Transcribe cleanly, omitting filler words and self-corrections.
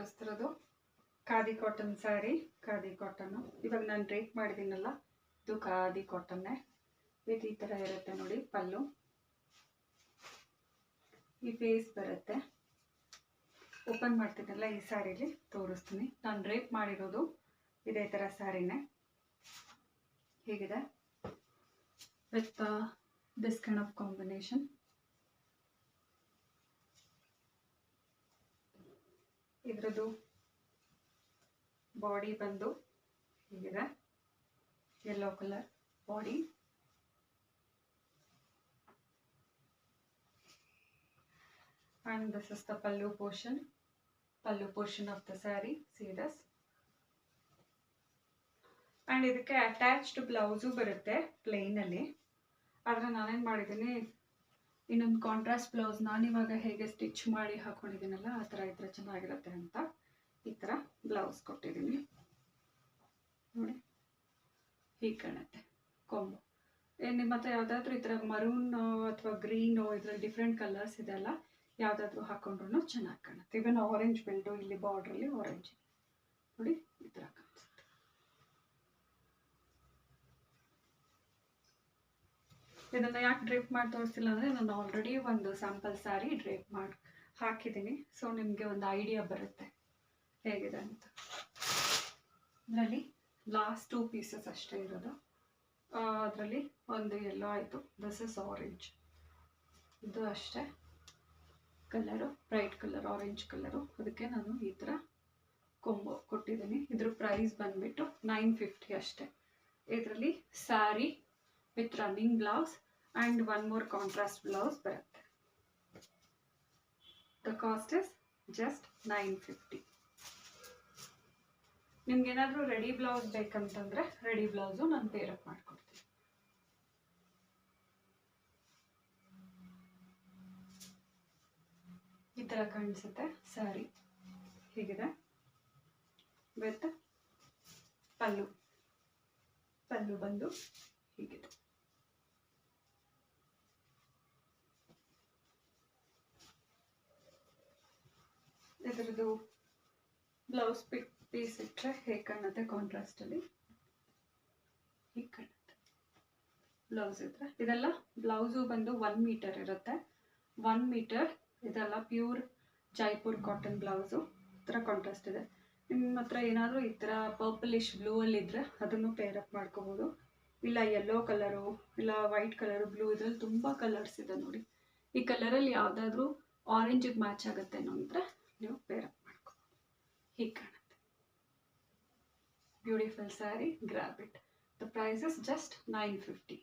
ತೋರಿಸ್ತಿರೋದು khadi cotton sari. Khadi cotton ಇವಾಗ ನಾನು drape ಮಾಡಿದ್ದೀನಲ್ಲ, ಇದು ಖಾದಿ ಕಾಟನ್ನೇ. ವಿತ್ ಈ ಥರ ಇರುತ್ತೆ ನೋಡಿ ಪಲ್ಲು. ಈ ಪೇಸ್ ಬರುತ್ತೆ. ಓಪನ್ ಮಾಡ್ತೀನಲ್ಲ ಈ ಸ್ಯಾರಿಲಿ ತೋರಿಸ್ತೀನಿ. ನಾನು ಡ್ರೇಪ್ ಮಾಡಿರೋದು ಇದೇ ಥರ ಸ್ಯಾರಿನೇ. ಹೀಗಿದೆ with this kind of combination. ಇದರದ್ದು ಬಾಡಿ ಬಂದು ಹೀಗಿದೆ, yellow colour body. And this is the pallu portion of the saree. See this. And ಇದಕ್ಕೆ ಅಟ್ಯಾಚ್ಡ್ ಬ್ಲೌಸು ಬರುತ್ತೆ ಪ್ಲೇನ್ ಅಲ್ಲಿ. ಆದ್ರೆ ನಾನೇನು ಮಾಡಿದ್ದೀನಿ, ಇನ್ನೊಂದು ಕಾಂಟ್ರಾಸ್ಟ್ ಬ್ಲೌಸ್ ನಾನಿವಾಗ ಹೇಗೆ ಸ್ಟಿಚ್ ಮಾಡಿ ಹಾಕೊಂಡಿದ್ದೀನಲ್ಲ ಆ ಥರ ಇದ್ರೆ ಚೆನ್ನಾಗಿರುತ್ತೆ ಅಂತ ಈ ಥರ ಬ್ಲೌಸ್ ಕೊಟ್ಟಿದ್ದೀನಿ ನೋಡಿ. ಹೀಗೆ ಕಾಣುತ್ತೆ ಕೊಂಬು. ನಿಮ್ಮ ಹತ್ರ ಯಾವುದಾದ್ರೂ ಈ ಥರ ಮರೂನ್ ಅಥವಾ ಗ್ರೀನು ಇದರಲ್ಲಿ ಡಿಫ್ರೆಂಟ್ ಕಲರ್ಸ್ ಇದೆಲ್ಲ ಯಾವುದಾದ್ರೂ ಹಾಕೊಂಡ್ರು ಚೆನ್ನಾಗಿ ಕಾಣುತ್ತೆ. ಇವನ್ ಆರೆಂಜ್ ಬೆಲ್ಟು ಇಲ್ಲಿ ಬಾರ್ಡ್ರಲ್ಲಿ ಆರೆಂಜ್ ನೋಡಿ ಈ ಥರ ಕಾಣಿಸುತ್ತೆ. ಇದನ್ನು ಯಾಕೆ ಡ್ರೇಪ್ ಮಾಡಿ ತೋರಿಸ್ತಿಲ್ಲ ಅಂದರೆ ನಾನು ಆಲ್ರೆಡಿ ಒಂದು ಸ್ಯಾಂಪಲ್ ಸ್ಯಾರಿ ಡ್ರೇಪ್ ಮಾಡಿ ಹಾಕಿದ್ದೀನಿ. ಸೊ ನಿಮಗೆ ಒಂದು ಐಡಿಯಾ ಬರುತ್ತೆ ಹೇಗಿದೆ ಅಂತ. ಇದರಲ್ಲಿ ಲಾಸ್ಟ್ 2 ಪೀಸಸ್ ಅಷ್ಟೇ ಇರೋದು. ಅದರಲ್ಲಿ ಒಂದು ಎಲ್ಲೋ ಆಯಿತು, ದಿಸ್ ಇಸ್ ಆರೆಂಜ್. ಇದು ಅಷ್ಟೇ colour, bright colour orange colour. ಅದಕ್ಕೆ ನಾನು ಈ ಥರ ಕೊಂಬು ಕೊಟ್ಟಿದ್ದೀನಿ. ಇದ್ರ ಪ್ರೈಸ್ ಬಂದುಬಿಟ್ಟು 950 ಅಷ್ಟೇ. ಇದರಲ್ಲಿ sari with running blouse and 1 more contrast blouse ಬರುತ್ತೆ. The cost is just 950. ನಿಮ್ಗೇನಾದರೂ ರೆಡಿ ಬ್ಲೌಸ್ ಬೇಕಂತಂದರೆ ರೆಡಿ ಬ್ಲೌಸು ನಾನು ಪೇರಪ್ ಮಾಡ್ಕೊಡ್ತೀನಿ. ಈ ಥರ ಕಾಣಿಸುತ್ತೆ ಸ್ಯಾರಿ. ಹೀಗಿದೆ ವಿತ್ ಪಲ್ಲು ಬಂದು ಹೀಗಿದೆ. ಇದರದ್ದು ಬ್ಲೌಸ್ ಪೀಸ್ ಇಟ್ಟರೆ ಹೇಗೆ ಕಾಣುತ್ತೆ ಕಾಂಟ್ರಾಸ್ಟಲ್ಲಿ, ಹೀಗೆ ಕಾಣುತ್ತೆ ಬ್ಲೌಸ್ ಇದ್ರೆ. ಇದೆಲ್ಲ ಬ್ಲೌಸು ಬಂದು 1 ಮೀಟರ್ ಇರುತ್ತೆ. 1 ಮೀಟರ್ ಇದೆಲ್ಲ ಪ್ಯೂರ್ ಜೈಪುರ್ ಕಾಟನ್ ಬ್ಲೌಸು. ಈ ಥರ ಕಾಂಟ್ರಾಸ್ಟ್ ಇದೆ. ನಿಮ್ಮ ಹತ್ರ ಏನಾದರೂ ಈ ಥರ ಪರ್ಪಲಿಶ್ ಬ್ಲೂ ಅಲ್ಲಿ ಇದ್ದರೆ ಅದನ್ನು ಪೇರಪ್ ಮಾಡ್ಕೋಬೋದು. ಇಲ್ಲ ಯೆಲ್ಲೋ ಕಲರು, ಇಲ್ಲ ವೈಟ್ ಕಲರು, ಬ್ಲೂ, ಇದರಲ್ಲಿ ತುಂಬ ಕಲರ್ಸ್ ಇದೆ ನೋಡಿ. ಈ ಕಲರಲ್ಲಿ ಯಾವುದಾದ್ರೂ ಆರೆಂಜಿಗೆ ಮ್ಯಾಚ್ ಆಗುತ್ತೆ ಅಂದರೆ ನೀವು ಪೇರಪ್ ಮಾಡ್ಕೋಬೋದು. ಹೀಗೆ ಕಾಣುತ್ತೆ. Beautiful sari, grab it. The price is just 950.